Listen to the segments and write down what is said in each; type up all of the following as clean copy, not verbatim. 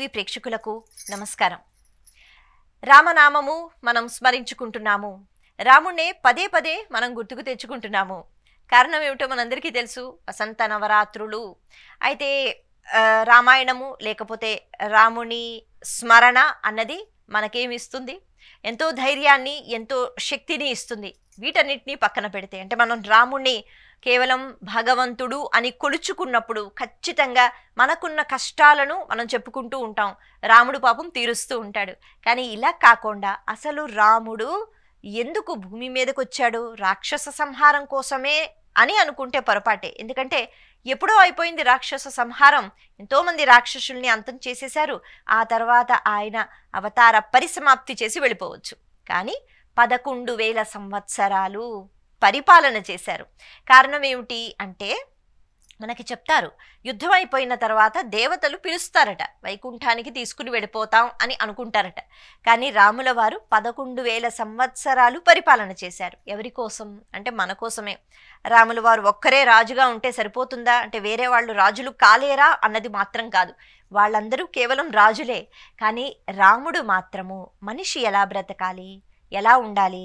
TV ప్రేక్షకులకు నమస్కారం. రామనామము మనం స్మరించుకుంటున్నాము. రాముణ్ణే పదే పదే మనం గుర్తుకు తెచ్చుకుంటున్నాము. కారణం ఏమిటో మనందరికీ తెలుసు, వసంత నవరాత్రులు. అయితే రామాయణము లేకపోతే రాముని స్మరణ అన్నది మనకేమిస్తుంది? ఎంతో ధైర్యాన్ని, ఎంతో శక్తిని ఇస్తుంది. వీటన్నిటినీ పక్కన పెడితే, అంటే మనం రాముణ్ణి కేవలం భగవంతుడు అని కొలుచుకున్నప్పుడు ఖచ్చితంగా మనకున్న కష్టాలను మనం చెప్పుకుంటూ ఉంటాం. రాముడు పాపం తీరుస్తూ ఉంటాడు. కానీ ఇలా కాకుండా అసలు రాముడు ఎందుకు భూమి మీదకి వచ్చాడు? రాక్షస సంహారం కోసమే అని అనుకుంటే పొరపాటే. ఎందుకంటే ఎప్పుడో అయిపోయింది రాక్షస సంహారం. ఎంతోమంది రాక్షసుల్ని అంతం చేసేశారు. ఆ తర్వాత ఆయన అవతార పరిసమాప్తి చేసి వెళ్ళిపోవచ్చు. కానీ 11,000 సంవత్సరాలు పరిపాలన చేశారు. కారణం ఏమిటి అంటే, మనకి చెప్తారు, యుద్ధం అయిపోయిన తర్వాత దేవతలు పిలుస్తారట, వైకుంఠానికి తీసుకుని వెళ్ళిపోతాం అని అనుకుంటారట. కానీ రాముల వారు 11,000 సంవత్సరాలు పరిపాలన చేశారు. ఎవరి కోసం అంటే మన కోసమే. రాముల వారు ఒక్కరే రాజుగా ఉంటే సరిపోతుందా అంటే, వేరే వాళ్ళు రాజులు కాలేరా అన్నది మాత్రం కాదు. వాళ్ళందరూ కేవలం రాజులే. కానీ రాముడు మాత్రము మనిషి ఎలా బ్రతకాలి, ఎలా ఉండాలి,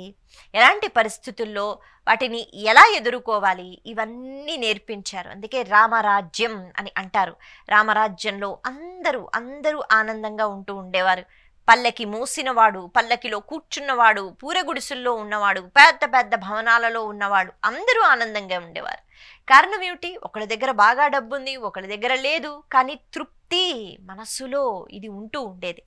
ఎలాంటి పరిస్థితుల్లో వాటిని ఎలా ఎదుర్కోవాలి, ఇవన్నీ నేర్పించారు. అందుకే రామరాజ్యం అని అంటారు. రామరాజ్యంలో అందరూ ఆనందంగా ఉంటూ ఉండేవారు. పల్లకి మోసినవాడు, పల్లకిలో కూర్చున్నవాడు, పూరగుడిసుల్లో ఉన్నవాడు, పెద్ద పెద్ద భవనాలలో ఉన్నవాడు, అందరూ ఆనందంగా ఉండేవారు. కారణం ఏమిటి? ఒకళ్ళ దగ్గర బాగా డబ్బుంది, ఒకళ్ళ దగ్గర లేదు, కానీ తృప్తి మనస్సులో ఇది ఉంటూ ఉండేది.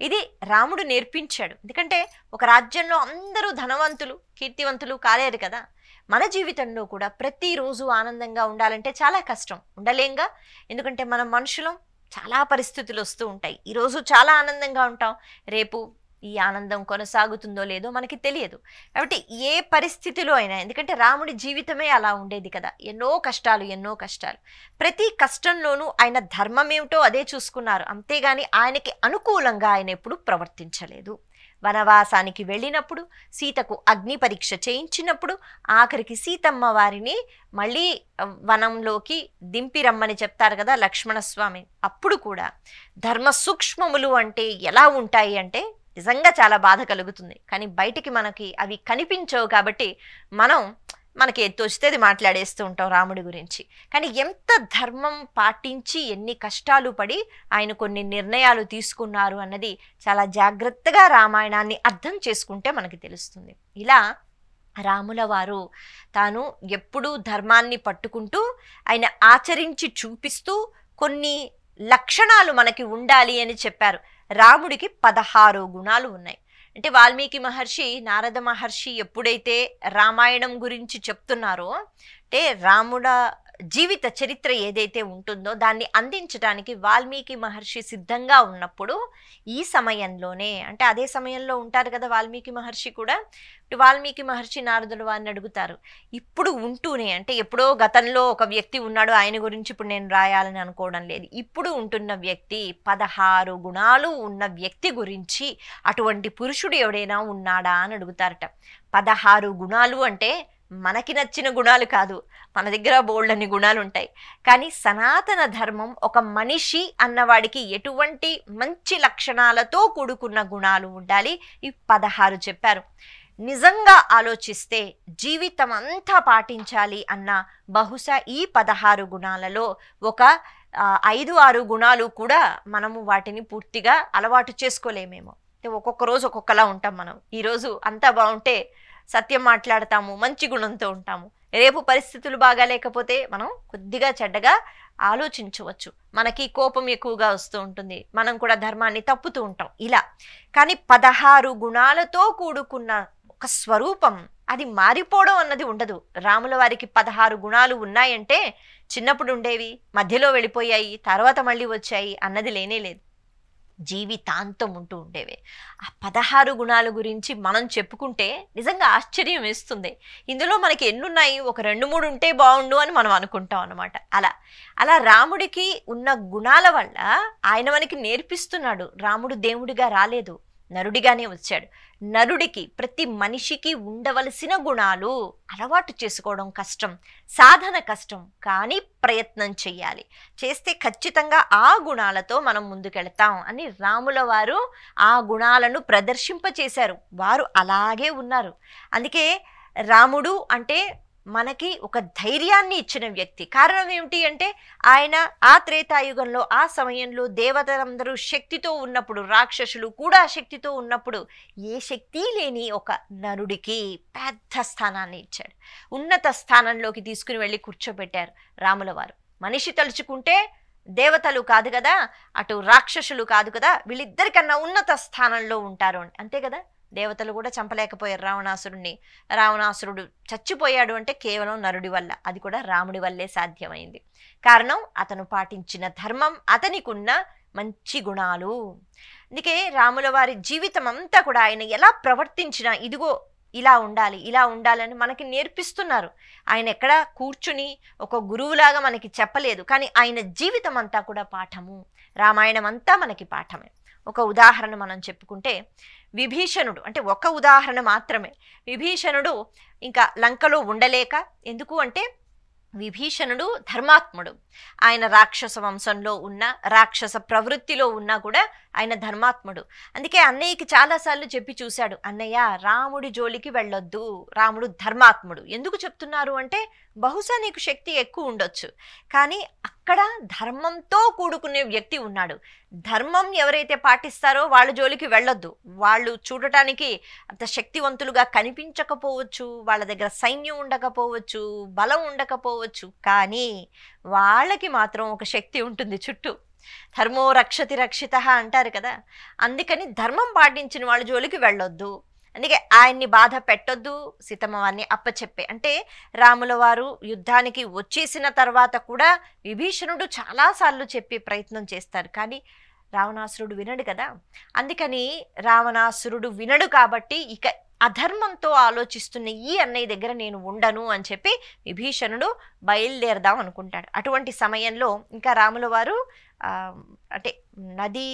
ఇది రాముడు నేర్పించాడు. ఎందుకంటే ఒక రాజ్యంలో అందరూ ధనవంతులు, కీర్తివంతులు కాలేరు కదా. మన జీవితంలో కూడా ప్రతిరోజు ఆనందంగా ఉండాలంటే చాలా కష్టం, ఉండలేంగా. ఎందుకంటే మనం మనుషులం, చాలా పరిస్థితులు వస్తూ ఉంటాయి. ఈరోజు చాలా ఆనందంగా ఉంటాం, రేపు ఈ ఆనందం కొనసాగుతుందో లేదో మనకి తెలియదు. కాబట్టి ఏ పరిస్థితిలో అయినా, ఎందుకంటే రాముడి జీవితమే అలా ఉండేది కదా, ఎన్నో కష్టాలు. ప్రతి కష్టంలోనూ ఆయన ధర్మం ఏమిటో అదే చూసుకున్నారు. అంతేగాని ఆయనకి అనుకూలంగా ఆయన ఎప్పుడు ప్రవర్తించలేదు. వనవాసానికి వెళ్ళినప్పుడు, సీతకు అగ్ని పరీక్ష చేయించినప్పుడు, ఆఖరికి సీతమ్మ వారిని మళ్ళీ వనంలోకి దింపి రమ్మని చెప్తారు కదా లక్ష్మణస్వామి. అప్పుడు కూడా ధర్మ సూక్ష్మములు అంటే ఎలా ఉంటాయి అంటే నిజంగా చాలా బాధ కలుగుతుంది. కానీ బయటికి మనకి అవి కనిపించవు కాబట్టి మనకి తోచితే అది మాట్లాడేస్తూ ఉంటాం రాముడి గురించి. కానీ ఎంత ధర్మం పాటించి ఎన్ని కష్టాలు పడి ఆయన కొన్ని నిర్ణయాలు తీసుకున్నారు అన్నది చాలా జాగ్రత్తగా రామాయణాన్ని అర్థం చేసుకుంటే మనకి తెలుస్తుంది. ఇలా రాముల వారు తాను ఎప్పుడూ ధర్మాన్ని పట్టుకుంటూ ఆయన ఆచరించి చూపిస్తూ కొన్ని లక్షణాలు మనకి ఉండాలి అని చెప్పారు. రాముడికి 16 గుణాలు ఉన్నాయి. అంటే వాల్మీకి మహర్షి, నారద మహర్షి ఎప్పుడైతే రామాయణం గురించి చెప్తున్నారో, అంటే రాముడ జీవిత చరిత్ర ఏదైతే ఉంటుందో దాన్ని అందించడానికి వాల్మీకి మహర్షి సిద్ధంగా ఉన్నప్పుడు, ఈ సమయంలోనే, అంటే అదే సమయంలో ఉంటారు కదా వాల్మీకి మహర్షి కూడా. వాల్మీకి మహర్షి నారదుడు వారిని అడుగుతారు, ఇప్పుడు ఉంటూనే, అంటే ఎప్పుడో గతంలో ఒక వ్యక్తి ఉన్నాడు, ఆయన గురించి ఇప్పుడు నేను రాయాలని అనుకోవడం లేదు, ఇప్పుడు ఉంటున్న వ్యక్తి 16 గుణాలు ఉన్న వ్యక్తి గురించి అటువంటి పురుషుడు ఎవడైనా ఉన్నాడా అని అడుగుతారట. 16 గుణాలు అంటే మనకి నచ్చిన గుణాలు కాదు, మన దగ్గర బోల్డన్ని గుణాలు ఉంటాయి. కానీ సనాతన ధర్మం ఒక మనిషి అన్నవాడికి ఎటువంటి మంచి లక్షణాలతో కూడుకున్న గుణాలు ఉండాలి, ఈ 16 చెప్పారు. నిజంగా ఆలోచిస్తే జీవితం అంతా పాటించాలి అన్న బహుశా ఈ 16 గుణాలలో ఒక 5-6 గుణాలు కూడా మనము వాటిని పూర్తిగా అలవాటు చేసుకోలేమేమో. ఒక్కొక్క రోజు ఒక్కొక్కలా ఉంటాం మనం. ఈరోజు అంతా బాగుంటే సత్యం మాట్లాడతాము, మంచి గుణంతో ఉంటాము. రేపు పరిస్థితులు బాగా లేకపోతే మనం కొద్దిగా చెడ్డగా ఆలోచించవచ్చు, మనకి కోపం ఎక్కువగా వస్తూ ఉంటుంది, మనం కూడా ధర్మాన్ని తప్పుతూ ఉంటాం. ఇలా కానీ 16 గుణాలతో కూడుకున్న ఒక స్వరూపం, అది మారిపోవడం అన్నది ఉండదు. రాముల వారికి 16 గుణాలు ఉన్నాయంటే చిన్నప్పుడు ఉండేవి, మధ్యలో వెళ్ళిపోయాయి, తర్వాత మళ్ళీ వచ్చాయి అన్నది లేనే లేదు. జీవితాంతం ఉంటూ ఉండేవే. ఆ 16 గుణాల గురించి మనం చెప్పుకుంటే నిజంగా ఆశ్చర్యం వేస్తుంది. ఇందులో మనకి ఎన్నున్నాయి, ఒక 2-3 ఉంటే బాగుండు అని మనం అనుకుంటాం అన్నమాట. అలా రాముడికి ఉన్న గుణాల వల్ల ఆయన మనకి నేర్పిస్తున్నాడు. రాముడు దేవుడిగా రాలేదు, నరుడిగానే వచ్చాడు. నరుడికి, ప్రతి మనిషికి ఉండవలసిన గుణాలు అలవాటు చేసుకోవడం కష్టం, సాధన కష్టం, కానీ ప్రయత్నం చెయ్యాలి. చేస్తే ఖచ్చితంగా ఆ గుణాలతో మనం ముందుకెళ్తాం అని రాముల వారు ఆ గుణాలను ప్రదర్శింపచేశారు. వారు అలాగే ఉన్నారు. అందుకే రాముడు అంటే మనకి ఒక ధైర్యాన్ని ఇచ్చిన వ్యక్తి. కారణం ఏమిటి అంటే ఆయన ఆ త్రేతాయుగంలో, ఆ సమయంలో దేవతలందరూ శక్తితో ఉన్నప్పుడు, రాక్షసులు కూడా శక్తితో ఉన్నప్పుడు ఏ శక్తి లేని ఒక నరుడికి పెద్ద స్థానాన్ని ఇచ్చాడు. ఉన్నత స్థానంలోకి తీసుకుని వెళ్ళి కూర్చోబెట్టారు రాముల వారు. మనిషి తలుచుకుంటే దేవతలు కాదు కదా, అటు రాక్షసులు కాదు కదా, వీళ్ళిద్దరికన్నా ఉన్నత స్థానంలో ఉంటారు అని. అంతే కదా, దేవతలు కూడా చంపలేకపోయారు రావణాసురుణ్ణి. రావణాసురుడు చచ్చిపోయాడు అంటే కేవలం నరుడి వల్ల, అది కూడా రాముడి వల్లే సాధ్యమైంది. కారణం అతను పాటించిన ధర్మం, అతనికున్న మంచి గుణాలు. అందుకే రాముల వారి జీవితం అంతా కూడా ఆయన ఎలా ప్రవర్తించినా ఇదిగో ఇలా ఉండాలి, ఇలా ఉండాలని మనకి నేర్పిస్తున్నారు. ఆయన ఎక్కడ కూర్చుని ఒక గురువులాగా మనకి చెప్పలేదు, కానీ ఆయన జీవితం అంతా కూడా పాఠము. రామాయణం అంతా మనకి పాఠమే. ఒక ఉదాహరణ మనం చెప్పుకుంటే, విభీషణుడు అంటే ఒక ఉదాహరణ మాత్రమే. విభీషణుడు ఇంకా లంకలో ఉండలేక, ఎందుకు అంటే విభీషణుడు ధర్మాత్ముడు. ఆయన రాక్షస వంశంలో ఉన్న, రాక్షస ప్రవృత్తిలో ఉన్నా కూడా ఆయన ధర్మాత్ముడు. అందుకే అన్నయ్యకి చాలాసార్లు చెప్పి చూశాడు, అన్నయ్య రాముడి జోలికి వెళ్ళొద్దు, రాముడు ధర్మాత్ముడు. ఎందుకు చెప్తున్నారు అంటే బహుశా నీకు శక్తి ఎక్కువ ఉండొచ్చు, కానీ అక్కడ ధర్మంతో కూడుకునే వ్యక్తి ఉన్నాడు. ధర్మం ఎవరైతే పాటిస్తారో వాళ్ళ జోలికి వెళ్ళొద్దు. వాళ్ళు చూడటానికి అంత శక్తివంతులుగా కనిపించకపోవచ్చు, వాళ్ళ దగ్గర సైన్యం ఉండకపోవచ్చు, బలం ఉండకపోవచ్చు, కానీ వాళ్ళకి మాత్రం ఒక శక్తి ఉంటుంది చుట్టూ. ధర్మో రక్షతి రక్షిత అంటారు కదా, అందుకని ధర్మం పాటించిన వాళ్ళ జోలికి వెళ్ళొద్దు. అందుకే ఆయన్ని బాధ పెట్టొద్దు, సీతమ్మ వారిని అప్పచెప్పే. అంటే రాముల వారు యుద్ధానికి వచ్చేసిన తర్వాత కూడా విభీషణుడు చాలాసార్లు చెప్పే ప్రయత్నం చేస్తారు, కానీ రావణాసురుడు వినడు కదా. అందుకని రావణాసురుడు వినడు కాబట్టి ఇక అధర్మంతో ఆలోచిస్తున్న ఈ అన్నయ్య దగ్గర నేను ఉండను అని చెప్పి విభీషణుడు బయలుదేరదాం అనుకుంటాడు. అటువంటి సమయంలో ఇంకా రాముల వారు అంటే నది,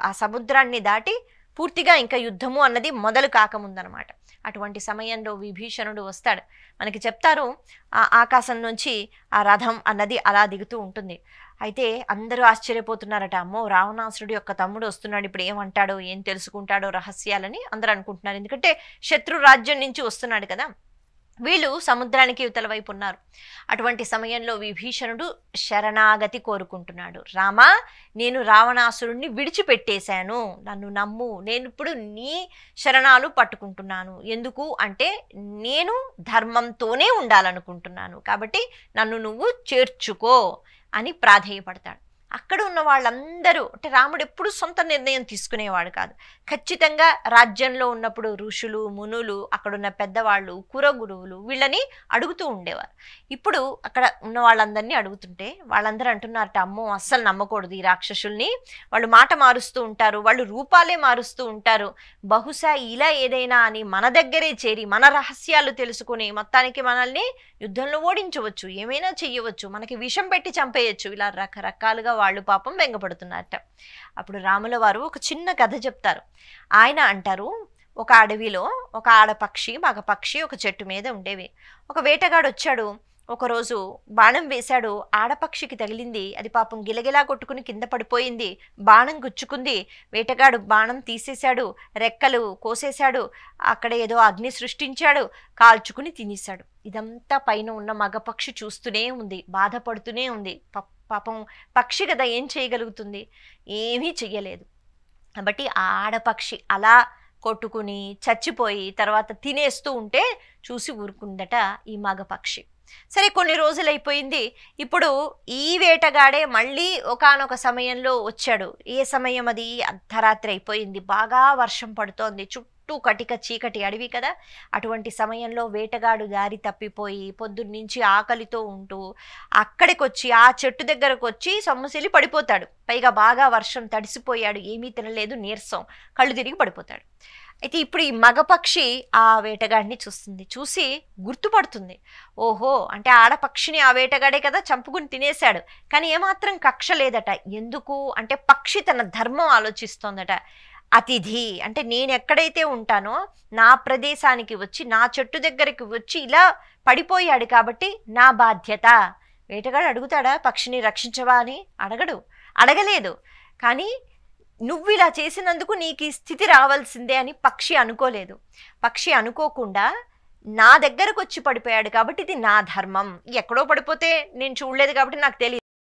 ఆ సముద్రాన్ని దాటి పూర్తిగా ఇంకా యుద్ధము అన్నది మొదలు కాకముందనమాట. అటువంటి సమయంలో విభీషణుడు వస్తాడు. మనకి చెప్తారు, ఆ ఆకాశం నుంచి ఆ రథం అన్నది అలా దిగుతూ ఉంటుంది. అయితే అందరూ ఆశ్చర్యపోతున్నారట, అమ్మో రావణాసురుడు యొక్క తమ్ముడు వస్తున్నాడు, ఇప్పుడు ఏమంటాడో, ఏం తెలుసుకుంటాడో రహస్యాలని అందరూ అనుకుంటున్నారు. ఎందుకంటే శత్రు రాజ్యం నుంచి వస్తున్నాడు కదా. వీళ్ళు సముద్రానికి ఇవతల వైపు ఉన్నారు. అటువంటి సమయంలో విభీషణుడు శరణాగతి కోరుకుంటున్నాడు. రామా, నేను రావణాసురుణ్ణి విడిచిపెట్టేశాను, నన్ను నమ్ము, నేను ఇప్పుడు నీ శరణాలు పట్టుకుంటున్నాను. ఎందుకు అంటే నేను ధర్మంతోనే ఉండాలనుకుంటున్నాను, కాబట్టి నన్ను నువ్వు చేర్చుకో అని ప్రాధేయపడతాడు. అక్కడ ఉన్న వాళ్ళందరూ, అంటే రాముడు ఎప్పుడు సొంత నిర్ణయం తీసుకునేవాడు కాదు. ఖచ్చితంగా రాజ్యంలో ఉన్నప్పుడు ఋషులు, మునులు, అక్కడున్న పెద్దవాళ్ళు, కురగురువులు వీళ్ళని అడుగుతూ ఉండేవారు. ఇప్పుడు అక్కడ ఉన్న వాళ్ళందరినీ అడుగుతుంటే వాళ్ళందరూ అంటున్నారట, అమ్మో అస్సలు నమ్మకూడదు ఈ రాక్షసుల్ని, వాళ్ళు మాట మారుస్తూ ఉంటారు, వాళ్ళు రూపాలే మారుస్తూ ఉంటారు, బహుశా ఇలా ఏదైనా అని మన దగ్గరే చేరి మన రహస్యాలు తెలుసుకుని మొత్తానికి మనల్ని యుద్ధంలో ఓడించవచ్చు, ఏమైనా చెయ్యవచ్చు, మనకి విషం పెట్టి చంపేయచ్చు, ఇలా రకరకాలుగా వాళ్ళు పాపం బెంగపడుతున్నారట. అప్పుడు రాముల వారు ఒక చిన్న కథ చెప్తారు. ఆయన అంటారు, ఒక అడవిలో ఒక ఆడపక్షి, మగపక్షి ఒక చెట్టు మీద ఉండేవి. ఒక వేటగాడు వచ్చాడు, ఒకరోజు బాణం వేశాడు, ఆడపక్షికి తగిలింది, అది పాపం గిలగిలా కొట్టుకుని కింద పడిపోయింది, బాణం గుచ్చుకుంది. వేటగాడు బాణం తీసేశాడు, రెక్కలు కోసేశాడు, అక్కడ ఏదో అగ్ని సృష్టించాడు, కాల్చుకుని తినేశాడు. ఇదంతా పైన ఉన్న మగపక్షి చూస్తూనే ఉంది, బాధపడుతూనే ఉంది. పాపం పక్షి కదా, ఏం చేయగలుగుతుంది, ఏమీ చెయ్యలేదు. కాబట్టి ఆ ఆడపక్షి అలా కొట్టుకుని చచ్చిపోయి తర్వాత తినేస్తూ ఉంటే చూసి ఊరుకుందట ఈ మగపక్షి. సరే, కొన్ని రోజులు అయిపోయింది. ఇప్పుడు ఈ వేటగాడే మళ్ళీ ఒకానొక సమయంలో వచ్చాడు. ఏ సమయం అది? అర్ధరాత్రి అయిపోయింది, బాగా వర్షం పడుతోంది, చుట్టూ కటిక చీకటి అడవి కదా. అటువంటి సమయంలో వేటగాడు దారి తప్పిపోయి పొద్దున్నుంచి ఆకలితో ఉంటూ అక్కడికి వచ్చి ఆ చెట్టు దగ్గరకు వచ్చి సొమ్మసిల్లి పడిపోతాడు. పైగా బాగా వర్షం తడిసిపోయాడు, ఏమీ తినలేదు, నీరసం, కళ్ళు తిరిగి పడిపోతాడు. అయితే ఇప్పుడు ఈ మగపక్షి ఆ వేటగాడిని చూస్తుంది, చూసి గుర్తుపడుతుంది. ఓహో, అంటే ఆడపక్షిని ఆ వేటగాడే కదా చంపుకుని తినేశాడు, కానీ ఏమాత్రం కక్ష లేదట. ఎందుకు అంటే పక్షి తన ధర్మం ఆలోచిస్తోందట. అతిథి అంటే నేను ఎక్కడైతే ఉంటానో నా ప్రదేశానికి వచ్చి నా చెట్టు దగ్గరికి వచ్చి ఇలా పడిపోయాడు కాబట్టి నా బాధ్యత. వేటగాడు అడుగుతాడా పక్షిని రక్షించవా అని? అడగలేదు. కానీ నువ్వు ఇలా చేసినందుకు నీకు ఈ స్థితి రావాల్సిందే అని పక్షి అనుకోలేదు. పక్షి అనుకోకుండా నా దగ్గరకు వచ్చి పడిపోయాడు కాబట్టి ఇది నా ధర్మం. ఎక్కడో పడిపోతే నేను చూడలేదు కాబట్టి నాకు తెలియదు.